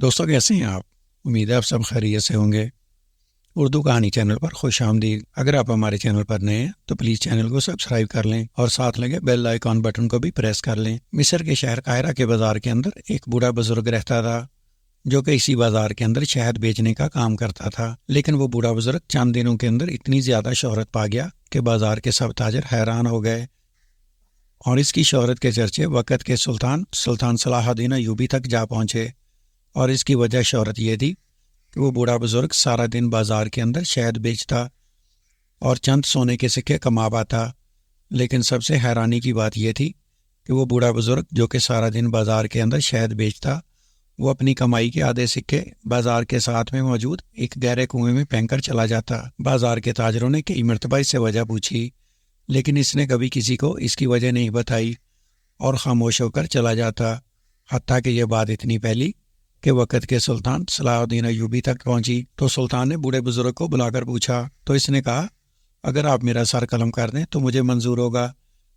دوستوں کیسے ہیں آپ؟ امید ہے آپ سب خیریت سے ہوں گے۔ اردو کہانی چینل پر خوش آمدید۔ اگر آپ ہمارے چینل پر نئے ہیں تو پلیز چینل کو سبسکرائب کر لیں اور ساتھ لگے بیل آئیکن بٹن کو بھی پریس کر لیں۔ مصر کے شہر قاہرہ کے بازار کے اندر ایک بوڑھا بزرگ رہتا تھا جو کہ اسی بازار کے اندر شہد بیچنے کا کام کرتا تھا، لیکن وہ بوڑھا بزرگ چند دنوں کے اندر اتنی زیادہ شہرت پا گیا کہ بازار کے سب تاجر حیران ہو گئے، اور اس کی شہرت کے چرچے وقت کے سلطان صلاح الدین ایوبی تک جا پہنچے۔ اور اس کی وجہ شہرت یہ تھی کہ وہ بوڑھا بزرگ سارا دن بازار کے اندر شہد بیچتا اور چند سونے کے سکے کما پاتا۔ لیکن سب سے حیرانی کی بات یہ تھی کہ وہ بوڑھا بزرگ جو کہ سارا دن بازار کے اندر شہد بیچتا، وہ اپنی کمائی کے آدھے سکے بازار کے ساتھ میں موجود ایک گہرے کنویں میں پھینک کر چلا جاتا۔ بازار کے تاجروں نے کئی مرتبہ اس سے وجہ پوچھی، لیکن اس نے کبھی کسی کو اس کی وجہ نہیں بتائی اور خاموش ہو کر چلا جاتا، حتیٰ کہ یہ بات اتنی پھیلی کہ وقت کے سلطان صلاح الدین ایوبی تک پہنچی۔ تو سلطان نے بوڑھے بزرگ کو بلا کر پوچھا تو اس نے کہا، اگر آپ میرا سر قلم کر دیں تو مجھے منظور ہوگا،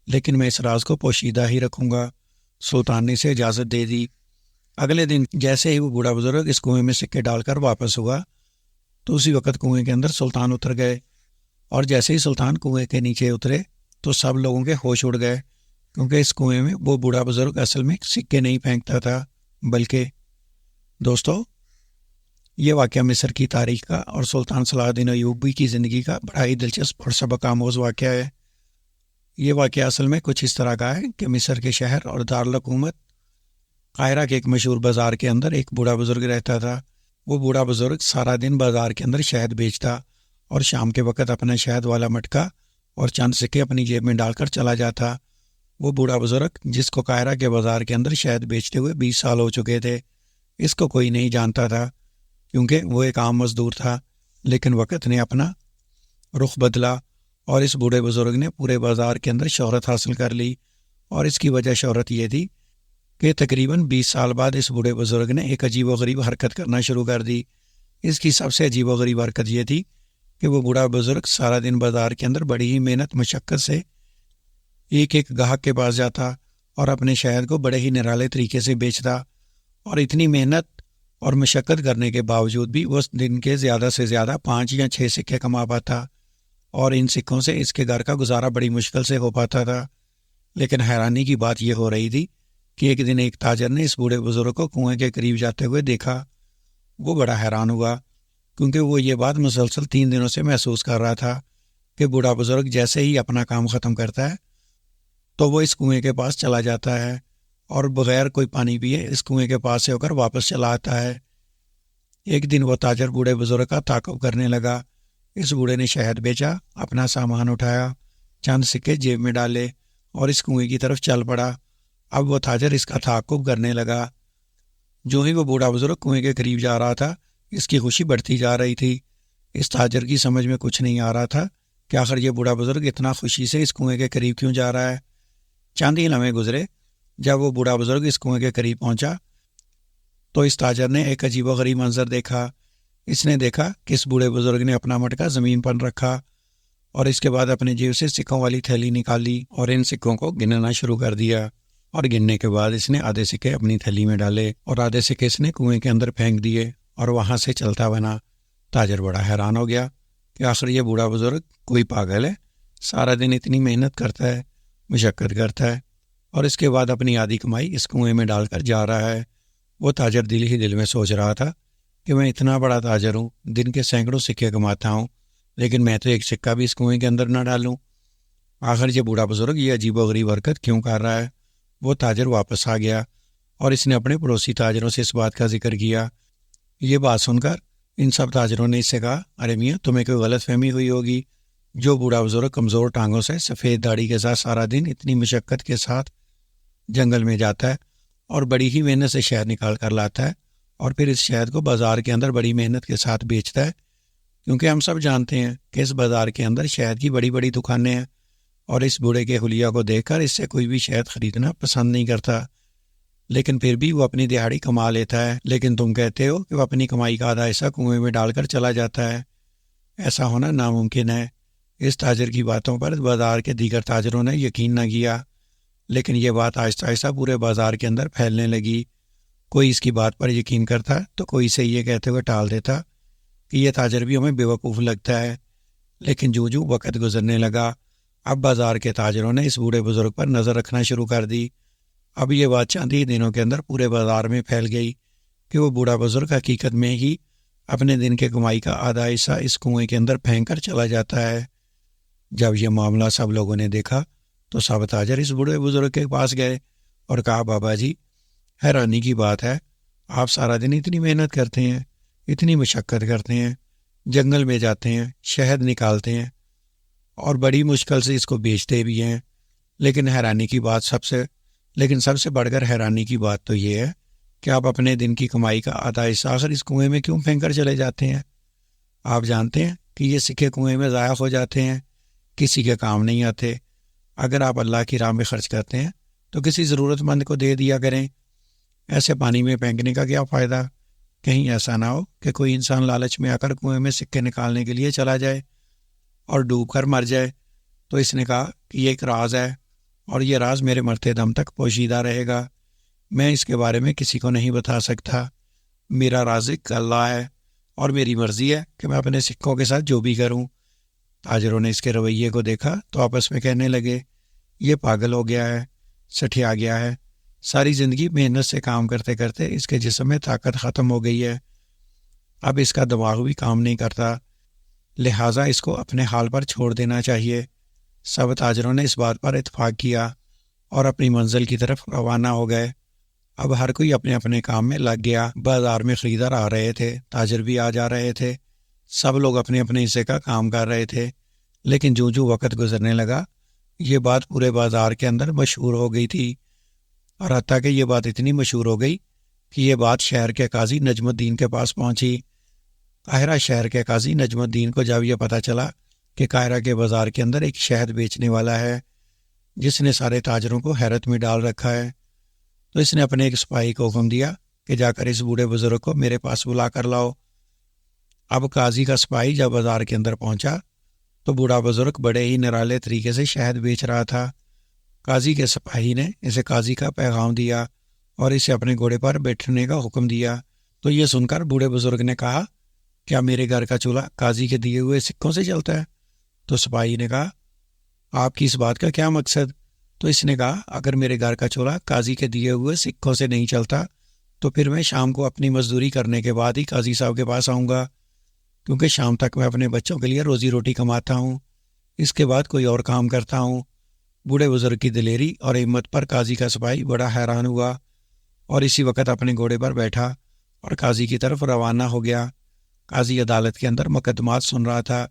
لیکن میں اس راز کو پوشیدہ ہی رکھوں گا۔ سلطان نے اسے اجازت دے دی۔ اگلے دن جیسے ہی وہ بوڑھا بزرگ اس کنویں میں سکے ڈال کر واپس ہوا تو اسی وقت کنویں کے اندر سلطان اتر گئے، اور جیسے ہی سلطان کنویں کے نیچے اترے تو سب لوگوں کے ہوش اڑ گئے، کیونکہ اس کنویں میں وہ بوڑھا بزرگ اصل میں سکے نہیں پھینکتا تھا، بلکہ دوستو یہ واقعہ مصر کی تاریخ کا اور سلطان صلاح الدین ایوبی کی زندگی کا بڑا ہی دلچسپ اور سبق آموز واقعہ ہے۔ یہ واقعہ اصل میں کچھ اس طرح کا ہے کہ مصر کے شہر اور دارالحکومت قاہرہ کے ایک مشہور بازار کے اندر ایک بوڑھا بزرگ رہتا تھا۔ وہ بوڑھا بزرگ سارا دن بازار کے اندر شہد بیچتا اور شام کے وقت اپنا شہد والا مٹکا اور چند سکے اپنی جیب میں ڈال کر چلا جاتا۔ وہ بوڑھا بزرگ جس کو قاہرہ کے بازار کے اندر شہد بیچتے ہوئے 20 سال ہو چکے تھے، اس کو کوئی نہیں جانتا تھا کیونکہ وہ ایک عام مزدور تھا، لیکن وقت نے اپنا رخ بدلا اور اس بوڑھے بزرگ نے پورے بازار کے اندر شہرت حاصل کر لی۔ اور اس کی وجہ شہرت یہ تھی کہ تقریباً 20 سال بعد اس بوڑھے بزرگ نے ایک عجیب و غریب حرکت کرنا شروع کر دی۔ اس کی سب سے عجیب و غریب حرکت یہ تھی کہ وہ بوڑھا بزرگ سارا دن بازار کے اندر بڑی ہی محنت مشقت سے ایک ایک گاہک کے پاس جاتا اور اپنے شہد کو بڑے ہی نرالے طریقے سے بیچتا، اور اتنی محنت اور مشقت کرنے کے باوجود بھی وہ دن کے زیادہ سے زیادہ 5 یا 6 سکے کما پاتا، اور ان سکوں سے اس کے گھر کا گزارا بڑی مشکل سے ہو پاتا تھا۔ لیکن حیرانی کی بات یہ ہو رہی تھی کہ ایک دن ایک تاجر نے اس بوڑھے بزرگ کو کنویں کے قریب جاتے ہوئے دیکھا۔ وہ بڑا حیران ہوا کیونکہ وہ یہ بات مسلسل 3 دنوں سے محسوس کر رہا تھا کہ بوڑھا بزرگ جیسے ہی اپنا کام ختم کرتا ہے تو وہ اس کنویں کے پاس چلا جاتا ہے اور بغیر کوئی پانی پیے اس کنویں کے پاس سے ہو کر واپس چلا آتا ہے۔ ایک دن وہ تاجر بوڑھے بزرگ کا تعاقب کرنے لگا۔ اس بوڑھے نے شہد بیچا، اپنا سامان اٹھایا، چند سکے جیب میں ڈالے اور اس کنویں کی طرف چل پڑا۔ اب وہ تاجر اس کا تعاقب کرنے لگا۔ جو ہی وہ بوڑھا بزرگ کنویں کے قریب جا رہا تھا، اس کی خوشی بڑھتی جا رہی تھی۔ اس تاجر کی سمجھ میں کچھ نہیں آ رہا تھا کہ آخر یہ بوڑھا بزرگ اتنا خوشی سے اس کنویں کے قریب کیوں جا رہا ہے۔ چند ہی لمحے گزرے، جب وہ بوڑھا بزرگ اس کنویں کے قریب پہنچا تو اس تاجر نے ایک عجیب و غریب منظر دیکھا۔ اس نے دیکھا کہ اس بوڑھے بزرگ نے اپنا مٹکا زمین پر رکھا اور اس کے بعد اپنے جیب سے سکوں والی تھیلی نکالی اور ان سکوں کو گننا شروع کر دیا، اور گننے کے بعد اس نے آدھے سکے اپنی تھیلی میں ڈالے اور آدھے سکے اس نے کنویں کے اندر پھینک دیے اور وہاں سے چلتا بنا۔ تاجر بڑا حیران ہو گیا کہ آخر یہ بوڑھا بزرگ کوئی پاگل ہے، سارا دن اتنی محنت کرتا ہے، مشقت کرتا ہے، اور اس کے بعد اپنی آدھی کمائی اس کنویں میں ڈال کر جا رہا ہے۔ وہ تاجر دل ہی دل میں سوچ رہا تھا کہ میں اتنا بڑا تاجر ہوں، دن کے سینکڑوں سکے کماتا ہوں، لیکن میں تو ایک سکہ بھی اس کنویں کے اندر نہ ڈالوں۔ آخر یہ بوڑھا بزرگ یہ عجیب و غریب حرکت کیوں کر رہا ہے؟ وہ تاجر واپس آ گیا اور اس نے اپنے پڑوسی تاجروں سے اس بات کا ذکر کیا۔ یہ بات سن کر ان سب تاجروں نے اس سے کہا، ارے میاں تمہیں کوئی غلط فہمی ہوئی ہوگی، جو بوڑھا بزرگ کمزور ٹانگوں سے سفید داڑھی کے ساتھ سارا دن اتنی مشقت کے ساتھ جنگل میں جاتا ہے اور بڑی ہی محنت سے شہد نکال کر لاتا ہے اور پھر اس شہد کو بازار کے اندر بڑی محنت کے ساتھ بیچتا ہے، کیونکہ ہم سب جانتے ہیں کہ اس بازار کے اندر شہد کی بڑی بڑی دکانیں ہیں اور اس بوڑھے کے حلیہ کو دیکھ کر اس سے کوئی بھی شہد خریدنا پسند نہیں کرتا، لیکن پھر بھی وہ اپنی دہاڑی کما لیتا ہے۔ لیکن تم کہتے ہو کہ وہ اپنی کمائی کا آدھا حصہ کنویں میں ڈال کر چلا جاتا ہے۔ ایسا ہونا ناممکن ہے۔ اس تاجر کی باتوں پر بازار کے دیگر تاجروں نے یقین نہ کیا، لیکن یہ بات آہستہ آہستہ پورے بازار کے اندر پھیلنے لگی کوئی اس کی بات پر یقین کرتا تو کوئی سے یہ کہتے ہوئے ٹال دیتا کہ یہ تاجر بھی ہمیں بیوقوف لگتا ہے۔ لیکن جو وقت گزرنے لگا، اب بازار کے تاجروں نے اس بوڑھے بزرگ پر نظر رکھنا شروع کر دی۔ اب یہ بات چند ہی دنوں کے اندر پورے بازار میں پھیل گئی کہ وہ بوڑھا بزرگ حقیقت میں ہی اپنے دن کے کمائی کا آدھا حصہ اس کنویں کے اندر پھینک کر چلا جاتا ہے۔ جب یہ معاملہ سب لوگوں نے دیکھا تو سب تاجر اس بوڑھے بزرگ کے پاس گئے اور کہا، بابا جی، حیرانی کی بات ہے، آپ سارا دن اتنی محنت کرتے ہیں، اتنی مشقت کرتے ہیں، جنگل میں جاتے ہیں، شہد نکالتے ہیں اور بڑی مشکل سے اس کو بیچتے بھی ہیں، لیکن سب سے بڑھ کر حیرانی کی بات تو یہ ہے کہ آپ اپنے دن کی کمائی کا آدھا حصہ آخر اس کنویں میں کیوں پھینک کر چلے جاتے ہیں؟ آپ جانتے ہیں کہ یہ سکے کنویں میں ضائع ہو جاتے ہیں، کسی کے کام نہیں آتے۔ اگر آپ اللہ کی راہ میں خرچ کرتے ہیں تو کسی ضرورت مند کو دے دیا کریں، ایسے پانی میں پھینکنے کا کیا فائدہ؟ کہیں ایسا نہ ہو کہ کوئی انسان لالچ میں آ کر کنویں میں سکے نکالنے کے لیے چلا جائے اور ڈوب کر مر جائے۔ تو اس نے کہا کہ یہ ایک راز ہے اور یہ راز میرے مرتے دم تک پوشیدہ رہے گا، میں اس کے بارے میں کسی کو نہیں بتا سکتا۔ میرا رازق اللہ ہے اور میری مرضی ہے کہ میں اپنے سکوں کے ساتھ جو بھی کروں۔ تاجروں نے اس کے رویے کو دیکھا تو آپس میں کہنے لگے، یہ پاگل ہو گیا ہے، سٹھیا گیا ہے، ساری زندگی محنت سے کام کرتے کرتے اس کے جسم میں طاقت ختم ہو گئی ہے، اب اس کا دماغ بھی کام نہیں کرتا، لہٰذا اس کو اپنے حال پر چھوڑ دینا چاہیے۔ سب تاجروں نے اس بات پر اتفاق کیا اور اپنی منزل کی طرف روانہ ہو گئے۔ اب ہر کوئی اپنے اپنے کام میں لگ گیا۔ بازار میں خریدار آ رہے تھے، تاجر بھی آ جا رہے تھے، سب لوگ اپنے اپنے حصے کا کام کر رہے تھے۔ لیکن جو وقت گزرنے لگا، یہ بات پورے بازار کے اندر مشہور ہو گئی تھی، اور حتیٰ کہ یہ بات اتنی مشہور ہو گئی کہ یہ بات شہر کے قاضی نجم الدین کے پاس پہنچی۔ قاہرہ شہر کے قاضی نجم الدین کو جب یہ پتہ چلا کہ قاہرہ کے بازار کے اندر ایک شہد بیچنے والا ہے جس نے سارے تاجروں کو حیرت میں ڈال رکھا ہے، تو اس نے اپنے ایک سپاہی کو حکم دیا کہ جا کر اس بوڑھے بزرگ کو میرے پاس بلا کر لاؤ۔ اب قاضی کا سپاہی جب بازار کے اندر پہنچا تو بوڑھا بزرگ بڑے ہی نرالے طریقے سے شہد بیچ رہا تھا۔ قاضی کے سپاہی نے اسے قاضی کا پیغام دیا اور اسے اپنے گھوڑے پر بیٹھنے کا حکم دیا۔ تو یہ سن کر بوڑھے بزرگ نے کہا، کیا میرے گھر کا چولہا قاضی کے دیے ہوئے سکوں سے چلتا ہے؟ تو سپاہی نے کہا، آپ کی اس بات کا کیا مقصد؟ تو اس نے کہا، اگر میرے گھر کا چولہا قاضی کے دیے ہوئے سکوں سے نہیں چلتا تو پھر میں شام کو اپنی مزدوری کرنے کے بعد ہی قاضی صاحب کے پاس آؤں گا، کیونکہ شام تک میں اپنے بچوں کے لیے روزی روٹی کماتا ہوں، اس کے بعد کوئی اور کام کرتا ہوں۔ بوڑھے بزرگ کی دلیری اور ہمت پر قاضی کا سپاہی بڑا حیران ہوا اور اسی وقت اپنے گھوڑے پر بیٹھا اور قاضی کی طرف روانہ ہو گیا۔ قاضی عدالت کے اندر مقدمات سن رہا تھا،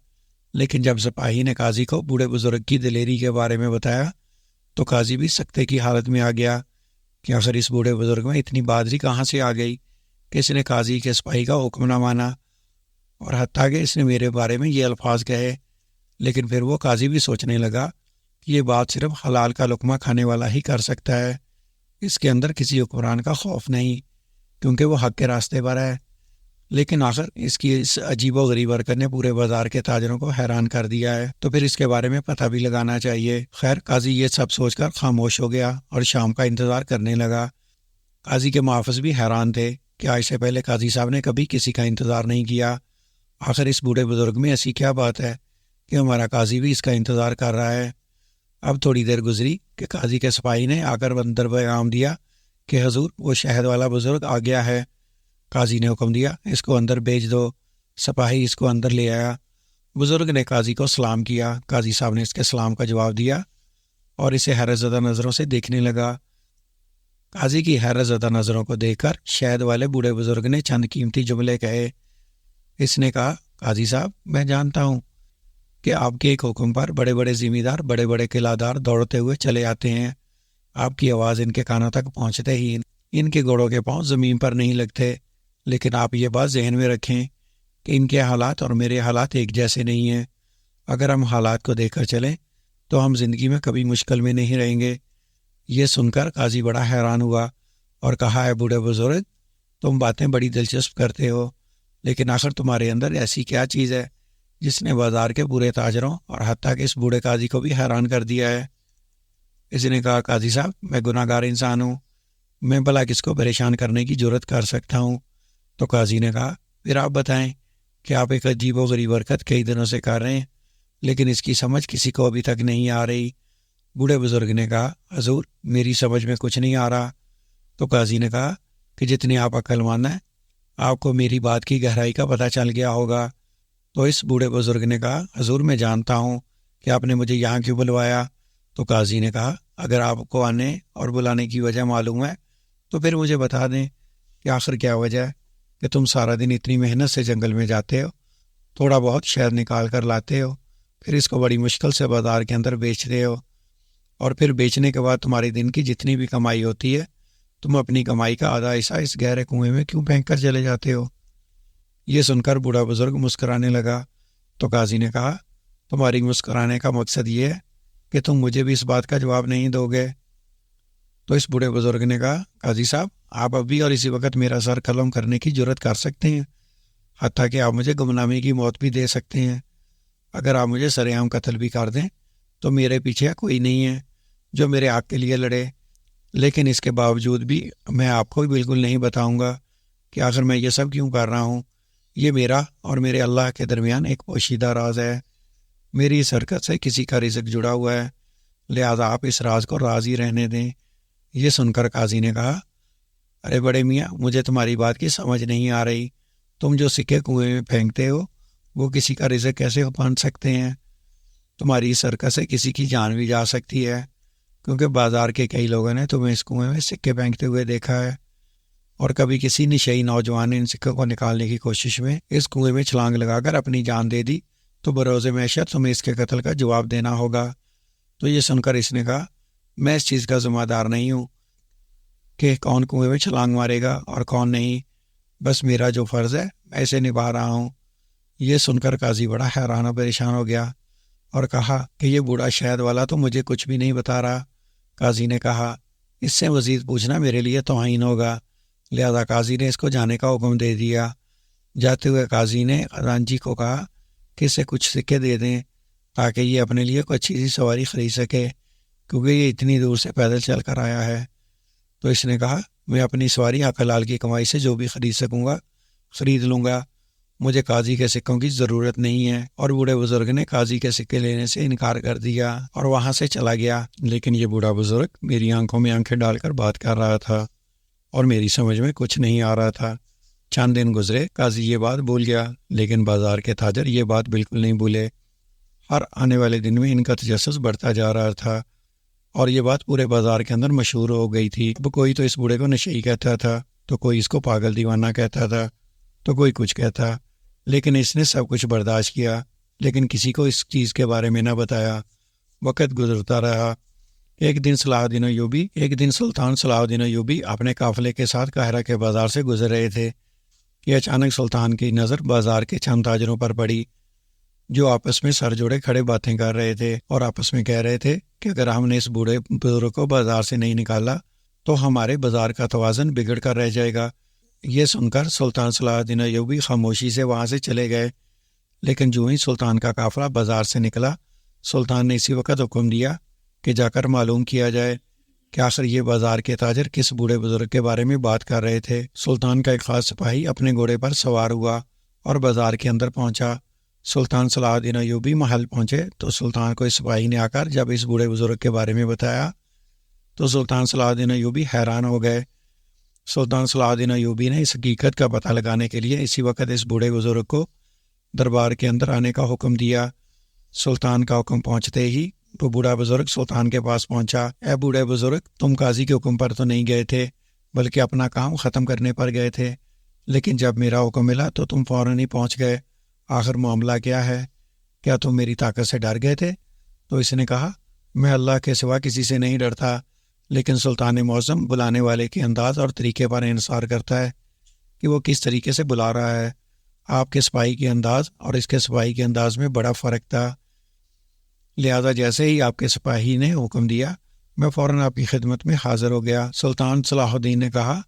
لیکن جب سپاہی نے قاضی کو بوڑھے بزرگ کی دلیری کے بارے میں بتایا تو قاضی بھی سکتے کی حالت میں آ گیا کہ آخر اس بوڑھے بزرگ میں اتنی بہادری کہاں سے آ گئی کہ اس نے قاضی کے سپاہی کا حکم نہ مانا، اور حتیٰ کہ اس نے میرے بارے میں یہ الفاظ کہے۔ لیکن پھر وہ قاضی بھی سوچنے لگا کہ یہ بات صرف حلال کا لقمہ کھانے والا ہی کر سکتا ہے، اس کے اندر کسی حکمران کا خوف نہیں، کیونکہ وہ حق کے راستے پر ہے۔ لیکن آخر اس کی اس عجیب و غریب حرکت نے پورے بازار کے تاجروں کو حیران کر دیا ہے، تو پھر اس کے بارے میں پتہ بھی لگانا چاہیے۔ خیر، قاضی یہ سب سوچ کر خاموش ہو گیا اور شام کا انتظار کرنے لگا۔ قاضی کے محافظ بھی حیران تھے کہ آج سے پہلے قاضی صاحب نے کبھی کسی کا انتظار نہیں کیا، آخر اس بوڑھے بزرگ میں ایسی کیا بات ہے کہ ہمارا قاضی بھی اس کا انتظار کر رہا ہے۔ اب تھوڑی دیر گزری کہ قاضی کے سپاہی نے آ کر اندر پیغام دیا کہ حضور، وہ شہد والا بزرگ آ گیا ہے۔ قاضی نے حکم دیا، اس کو اندر بھیج دو۔ سپاہی اس کو اندر لے آیا۔ بزرگ نے قاضی کو سلام کیا۔ قاضی صاحب نے اس کے سلام کا جواب دیا اور اسے حیرت زدہ نظروں سے دیکھنے لگا۔ قاضی کی حیرت زدہ نظروں کو دیکھ کر شہد والے بوڑھے بزرگ نے چند قیمتی جملے کہے۔ اس نے کہا، قاضی صاحب، میں جانتا ہوں کہ آپ کے ایک حکم پر بڑے بڑے ذمہ دار، بڑے بڑے قلعہ دار دوڑتے ہوئے چلے آتے ہیں، آپ کی آواز ان کے کانوں تک پہنچتے ہی ان کے گھوڑوں کے پاؤں زمین پر نہیں لگتے، لیکن آپ یہ بات ذہن میں رکھیں کہ ان کے حالات اور میرے حالات ایک جیسے نہیں ہیں۔ اگر ہم حالات کو دیکھ کر چلیں تو ہم زندگی میں کبھی مشکل میں نہیں رہیں گے۔ یہ سن کر قاضی بڑا حیران ہوا اور کہا، ہے بوڑھے بزرگ، تم باتیں بڑی دلچسپ کرتے ہو، لیکن آخر تمہارے اندر ایسی کیا چیز ہے جس نے بازار کے پورے تاجروں اور حتیٰ کہ اس بوڑھے قاضی کو بھی حیران کر دیا ہے؟ اس نے کہا، قاضی صاحب، میں گناہ گار انسان ہوں، میں بھلا کس کو پریشان کرنے کی جرت کر سکتا ہوں؟ تو قاضی نے کہا پھر آپ بتائیں کہ آپ ایک عجیب و غریب حرکت کئی دنوں سے کر رہے ہیں لیکن اس کی سمجھ کسی کو ابھی تک نہیں آ رہی۔ بوڑھے بزرگ نے کہا حضور میری سمجھ میں کچھ نہیں آ رہا۔ تو قاضی نے کہا کہ جتنے آپ عقل مند ہیں آپ کو میری بات کی گہرائی کا پتہ چل گیا ہوگا۔ تو اس بوڑھے بزرگ نے کہا حضور میں جانتا ہوں کہ آپ نے مجھے یہاں کیوں بلوایا۔ تو قاضی نے کہا اگر آپ کو آنے اور بلانے کی وجہ معلوم ہے تو پھر مجھے بتا دیں کہ آخر کیا وجہ ہے کہ تم سارا دن اتنی محنت سے جنگل میں جاتے ہو، تھوڑا بہت شہد نکال کر لاتے ہو، پھر اس کو بڑی مشکل سے بازار کے اندر بیچتے ہو، اور پھر بیچنے کے بعد تمہاری دن کی جتنی بھی کمائی ہوتی ہے تم اپنی کمائی کا آدھا حصہ اس گہرے کنویں میں کیوں پھینک کر چلے جاتے ہو؟ یہ سن کر بوڑھا بزرگ مسکرانے لگا۔ تو قاضی نے کہا تمہاری مسکرانے کا مقصد یہ ہے کہ تم مجھے بھی اس بات کا جواب نہیں دو گے؟ تو اس بوڑھے بزرگ نے کہا قاضی صاحب آپ ابھی اور اسی وقت میرا سر قلم کرنے کی جرت کر سکتے ہیں، حتیٰ کہ آپ مجھے گمنامی کی موت بھی دے سکتے ہیں۔ اگر آپ مجھے سر عام قتل بھی کر دیں تو میرے پیچھے کوئی نہیں ہے جو میرے حق کے لیے لڑے، لیکن اس کے باوجود بھی میں آپ کو بالکل نہیں بتاؤں گا کہ آخر میں یہ سب کیوں کر رہا ہوں۔ یہ میرا اور میرے اللہ کے درمیان ایک پوشیدہ راز ہے، میری اس حرکت سے کسی کا رزق جڑا ہوا ہے، لہذا آپ اس راز کو راز ہی رہنے دیں۔ یہ سن کر قاضی نے کہا ارے بڑے میاں مجھے تمہاری بات کی سمجھ نہیں آ رہی، تم جو سکے کنویں میں پھینکتے ہو وہ کسی کا رزق کیسے بن سکتے ہیں؟ تمہاری اس حرکت سے کسی کی جان بھی جا سکتی ہے، کیونکہ بازار کے کئی لوگوں نے تمہیں اس کنویں میں سکے پھینکتے ہوئے دیکھا ہے، اور کبھی کسی نشئی نوجوان نے ان سکوں کو نکالنے کی کوشش میں اس کنویں میں چھلانگ لگا کر اپنی جان دے دی تو بروز معیشت تمہیں اس کے قتل کا جواب دینا ہوگا۔ تو یہ سن کر اس نے کہا میں اس چیز کا ذمہ دار نہیں ہوں کہ کون کنویں میں چھلانگ مارے گا اور کون نہیں، بس میرا جو فرض ہے میں اسے نبھا رہا ہوں۔ یہ سن کر قاضی بڑا حیران و پریشان ہو گیا اور کہا کہ یہ بوڑھا شہد والا تو مجھے کچھ بھی نہیں بتا رہا۔ قاضی نے کہا اس سے مزید پوچھنا میرے لیے توہین ہوگا، لہذا قاضی نے اس کو جانے کا حکم دے دیا۔ جاتے ہوئے قاضی نے خزانچی کو کہا کہ اسے کچھ سکے دے دیں تاکہ یہ اپنے لیے کوئی اچھی سی سواری خرید سکے، کیونکہ یہ اتنی دور سے پیدل چل کر آیا ہے۔ تو اس نے کہا میں اپنی سواری حق حلال کی کمائی سے جو بھی خرید سکوں گا خرید لوں گا، مجھے قاضی کے سکوں کی ضرورت نہیں ہے۔ اور بوڑھے بزرگ نے قاضی کے سکے لینے سے انکار کر دیا اور وہاں سے چلا گیا۔ لیکن یہ بوڑھا بزرگ میری آنکھوں میں آنکھیں ڈال کر بات کر رہا تھا اور میری سمجھ میں کچھ نہیں آ رہا تھا۔ چند دن گزرے، قاضی یہ بات بھول گیا، لیکن بازار کے تاجر یہ بات بالکل نہیں بھولے۔ ہر آنے والے دن میں ان کا تجسس بڑھتا جا رہا تھا اور یہ بات پورے بازار کے اندر مشہور ہو گئی تھی۔ اب کوئی تو اس بوڑھے کو نشئی کہتا تھا، تو کوئی اس کو پاگل دیوانہ کہتا تھا، تو کوئی کچھ کہتا، لیکن اس نے سب کچھ برداشت کیا، لیکن کسی کو اس چیز کے بارے میں نہ بتایا۔ وقت گزرتا رہا۔ ایک دن سلطان صلاح الدین ایوبی اپنے قافلے کے ساتھ قاہرہ کے بازار سے گزر رہے تھے کہ اچانک سلطان کی نظر بازار کے چند تاجروں پر پڑی جو آپس میں سر جوڑے کھڑے باتیں کر رہے تھے اور آپس میں کہہ رہے تھے کہ اگر ہم نے اس بوڑھے بزرگ کو بازار سے نہیں نکالا تو ہمارے بازار کا توازن بگڑ کر رہ جائے گا۔ یہ سن کر سلطان صلاح الدین ایوبی خاموشی سے وہاں سے چلے گئے، لیکن جو ہی سلطان کا قافلہ بازار سے نکلا سلطان نے اسی وقت حکم دیا کہ جا کر معلوم کیا جائے کہ آخر یہ بازار کے تاجر کس بوڑھے بزرگ کے بارے میں بات کر رہے تھے۔ سلطان کا ایک خاص سپاہی اپنے گھوڑے پر سوار ہوا اور بازار کے اندر پہنچا۔ سلطان صلاح الدین ایوبی محل پہنچے تو سلطان کو اس سپاہی نے آ کر جب اس بوڑھے بزرگ کے بارے میں بتایا تو سلطان صلاح الدین ایوبی حیران ہو گئے۔ سلطان صلاح الدین ایوبی نے اس حقیقت کا پتہ لگانے کے لیے اسی وقت اس بوڑھے بزرگ کو دربار کے اندر آنے کا حکم دیا۔ سلطان کا حکم پہنچتے ہی وہ بوڑھا بزرگ سلطان کے پاس پہنچا۔ اے بوڑھے بزرگ، تم قاضی کے حکم پر تو نہیں گئے تھے بلکہ اپنا کام ختم کرنے پر گئے تھے، لیکن جب میرا حکم ملا تو تم فوراً ہی پہنچ گئے۔ آخر معاملہ کیا ہے؟ کیا تم میری طاقت سے ڈر گئے تھے؟ تو اس نے کہا میں اللہ کے سوا کسی سے نہیں ڈرتا، لیکن سلطان معظم بلانے والے کے انداز اور طریقے پر انحصار کرتا ہے کہ وہ کس طریقے سے بلا رہا ہے۔ آپ کے سپاہی کے انداز اور اس کے سپاہی کے انداز میں بڑا فرق تھا، لہذا جیسے ہی آپ کے سپاہی نے حکم دیا میں فوراً آپ کی خدمت میں حاضر ہو گیا۔ سلطان صلاح الدین نے کہا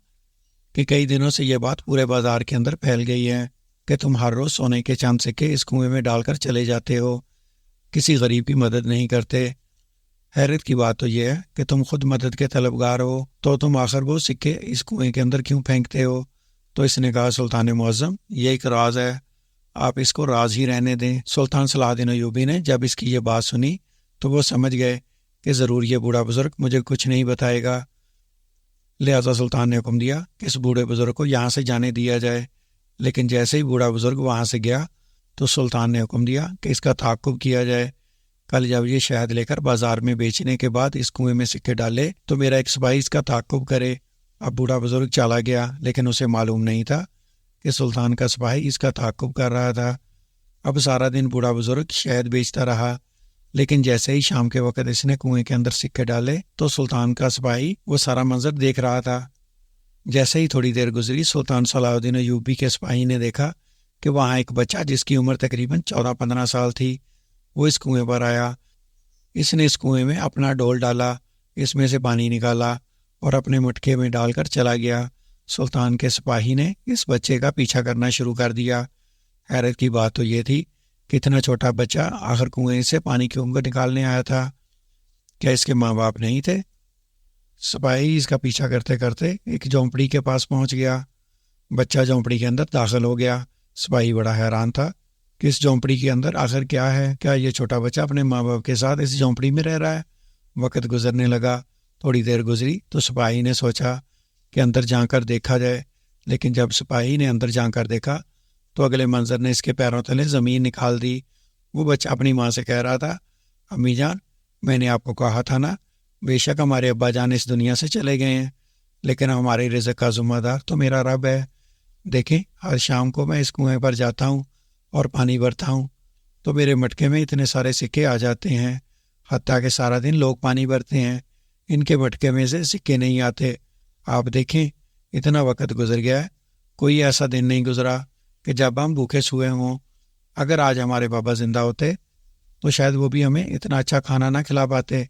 کہ کئی دنوں سے یہ بات پورے بازار کے اندر پھیل گئی ہے کہ تم ہر روز سونے کے چاند سکے اس کنویں میں ڈال کر چلے جاتے ہو، کسی غریب کی مدد نہیں کرتے، حیرت کی بات تو یہ ہے کہ تم خود مدد کے طلبگار ہو تو تم آخر وہ سکے اس کنویں کے اندر کیوں پھینکتے ہو؟ تو اس نے کہا سلطان معظم یہ ایک راز ہے، آپ اس کو راز ہی رہنے دیں۔ سلطان صلاح الدین ایوبی نے جب اس کی یہ بات سنی تو وہ سمجھ گئے کہ ضرور یہ بوڑھا بزرگ مجھے کچھ نہیں بتائے گا، لہذا سلطان نے حکم دیا کہ اس بوڑھے بزرگ کو یہاں سے جانے دیا جائے۔ لیکن جیسے ہی بوڑھا بزرگ وہاں سے گیا تو سلطان نے حکم دیا کہ اس کا تعاقب کیا جائے، کل جب یہ شہد لے کر بازار میں بیچنے کے بعد اس کنویں میں سکے ڈالے تو میرا ایک سپاہی اس کا تعاقب کرے۔ اب بوڑھا بزرگ چلا گیا، لیکن اسے معلوم نہیں تھا کہ سلطان کا سپاہی اس کا تعاقب کر رہا تھا۔ اب سارا دن بوڑھا بزرگ شہد بیچتا رہا، لیکن جیسے ہی شام کے وقت اس نے کنویں کے اندر سکے ڈالے تو سلطان کا سپاہی وہ سارا منظر دیکھ رہا تھا۔ جیسے ہی تھوڑی دیر گزری، سلطان صلاح الدین ایوبی کے سپاہی نے دیکھا کہ وہاں ایک بچہ جس کی عمر تقریباً 14-15 سال تھی وہ اس کنویں پر آیا۔ اس نے اس کنویں میں اپنا ڈول ڈالا، اس میں سے پانی نکالا اور اپنے مٹکے میں ڈال کر چلا گیا۔ سلطان کے سپاہی نے اس بچے کا پیچھا کرنا شروع کر دیا۔ حیرت کی بات تو یہ تھی کہ اتنا چھوٹا بچہ آخر کنویں سے پانی کیوں نکالنے آیا تھا؟ کیا اس کے ماں باپ نہیں تھے؟ سپاہی اس کا پیچھا کرتے کرتے ایک جھونپڑی کے پاس پہنچ گیا۔ بچہ جھونپڑی کے اندر داخل ہو گیا۔ سپاہی بڑا حیران تھا کہ اس جھونپڑی کے اندر آخر کیا ہے، کیا یہ چھوٹا بچہ اپنے ماں باپ کے ساتھ اس جھونپڑی میں رہ رہا ہے؟ وقت گزرنے لگا، تھوڑی دیر گزری تو سپاہی نے سوچا کہ اندر جا کر دیکھا جائے، لیکن جب سپاہی نے اندر جا کر دیکھا تو اگلے منظر نے اس کے پیروں تلے زمین نکال دی۔ وہ بچہ اپنی ماں سے کہہ رہا تھا، امی جان میں نے آپ کو کہا تھا نا، بے شک ہمارے ابا جان اس دنیا سے چلے گئے ہیں، لیکن ہمارے رزق کا ذمہ دار تو میرا رب ہے۔ دیکھیں ہر شام کو میں اس کنویں پر جاتا ہوں اور پانی بھرتا ہوں تو میرے مٹکے میں اتنے سارے سکے آ جاتے ہیں، حتیٰ کہ سارا دن لوگ پانی بھرتے ہیں، ان کے مٹکے میں سے سکے نہیں آتے۔ آپ دیکھیں اتنا وقت گزر گیا ہے، کوئی ایسا دن نہیں گزرا کہ جب ہم بھوکے سوئے ہوں۔ اگر آج ہمارے بابا زندہ ہوتے تو شاید وہ بھی ہمیں اتنا اچھا کھانا نہ کھلا پاتے۔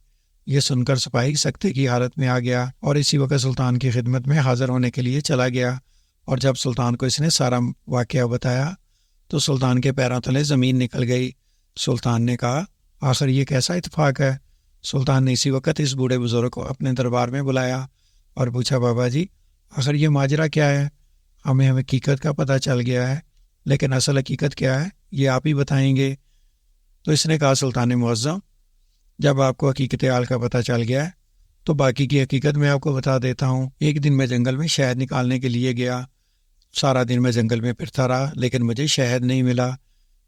یہ سن کر سپاہی سکتے کی حالت میں آ گیا اور اسی وقت سلطان کی خدمت میں حاضر ہونے کے لیے چلا گیا، اور جب سلطان کو اس نے سارا واقعہ بتایا تو سلطان کے پیروں تلے زمین نکل گئی۔ سلطان نے کہا آخر یہ کیسا اتفاق ہے؟ سلطان نے اسی وقت اس بوڑھے بزرگ کو اپنے دربار میں بلایا اور پوچھا، بابا جی آخر یہ ماجرا کیا ہے؟ ہمیں حقیقت کا پتہ چل گیا ہے، لیکن اصل حقیقت کیا ہے یہ آپ ہی بتائیں گے؟ تو اس نے کہا، سلطان معظم جب آپ کو حقیقت حال کا پتہ چل گیا ہے تو باقی کی حقیقت میں آپ کو بتا دیتا ہوں۔ ایک دن میں جنگل میں شہد نکالنے کے لیے گیا، سارا دن میں جنگل میں پھرتا رہا لیکن مجھے شہد نہیں ملا۔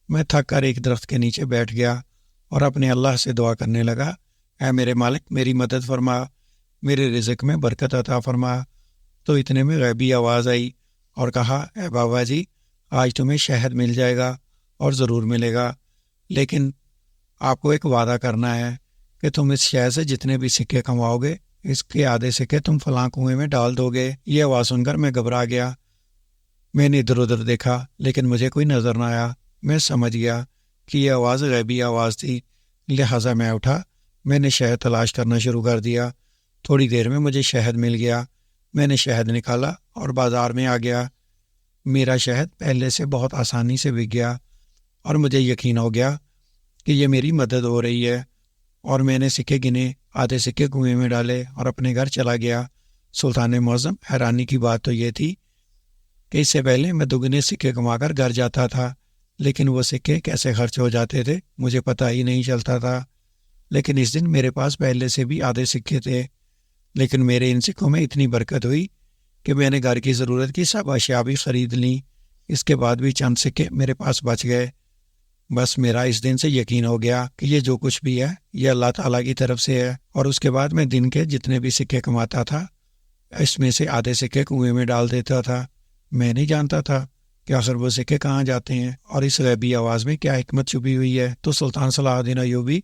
میں تھک کر ایک درخت کے نیچے بیٹھ گیا اور اپنے اللہ سے دعا کرنے لگا، اے میرے مالک میری مدد فرما، میرے رزق میں برکت عطا فرما۔ تو اتنے میں غیبی آواز آئی اور کہا، اے بابا جی آج تمہیں شہد مل جائے گا اور ضرور ملے گا، لیکن آپ کو ایک وعدہ کرنا ہے کہ تم اس شہد سے جتنے بھی سکے کماؤ گے اس کے آدھے سکے تم فلاں کنویں میں ڈال دو گے۔ یہ آواز سن کر میں گھبرا گیا، میں نے ادھر ادھر دیکھا لیکن مجھے کوئی نظر نہ آیا۔ میں سمجھ گیا کہ یہ آواز غیبی آواز تھی، لہٰذا میں اٹھا، میں نے شہد تلاش کرنا شروع کر دیا۔ تھوڑی دیر میں مجھے شہد مل گیا، میں نے شہد نکالا اور بازار میں آ گیا۔ میرا شہد پہلے سے بہت آسانی سے بک گیا اور مجھے یقین ہو گیا کہ یہ میری مدد ہو رہی ہے، اور میں نے سکے گنے، آدھے سکے کنویں میں ڈالے اور اپنے گھر چلا گیا۔ سلطان معظم حیرانی کی بات تو یہ تھی کہ اس سے پہلے میں دگنے سکے کما کر گھر جاتا تھا، لیکن وہ سکے کیسے خرچ ہو جاتے تھے مجھے پتہ ہی نہیں چلتا تھا۔ لیکن اس دن میرے پاس پہلے سے بھی آدھے سکے تھے، لیکن میرے ان سکوں میں اتنی برکت ہوئی کہ میں نے گھر کی ضرورت کی سب اشیاء بھی خرید لیں۔ اس کے بعد بھی چند سکے میرے پاس بچ گئے۔ بس میرا اس دن سے یقین ہو گیا کہ یہ جو کچھ بھی ہے یہ اللہ تعالیٰ کی طرف سے ہے، اور اس کے بعد میں دن کے جتنے بھی سکے کماتا تھا اس میں سے آدھے سکے کنویں میں ڈال دیتا تھا۔ میں نہیں جانتا تھا کہ آخر وہ سکے کہاں جاتے ہیں اور اس غیبی آواز میں کیا حکمت چھپی ہوئی ہے۔ تو سلطان صلاح الدین ایوبی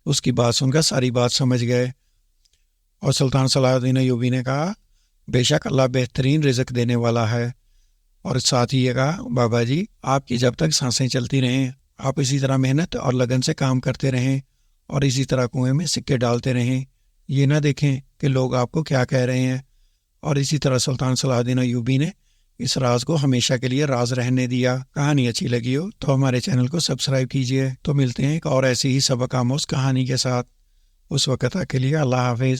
اس کی بات سن کر ساری بات سمجھ گئے، اور سلطان صلاح الدین ایوبی نے کہا، بے شک اللہ بہترین رزق دینے والا ہے، اور ساتھ ہی یہ کہا، بابا جی آپ کی جب تک سانسیں چلتی رہیں آپ اسی طرح محنت اور لگن سے کام کرتے رہیں اور اسی طرح کنویں میں سکے ڈالتے رہیں، یہ نہ دیکھیں کہ لوگ آپ کو کیا کہہ رہے ہیں۔ اور اسی طرح سلطان صلاح الدین ایوبی نے اس راز کو ہمیشہ کے لیے راز رہنے دیا۔ کہانی اچھی لگی ہو تو ہمارے چینل کو سبسکرائب کیجیے۔ تو ملتے ہیں ایک اور ایسی ہی سبق آموز کہانی کے ساتھ۔ اس وقت تک کے لیے اللہ حافظ.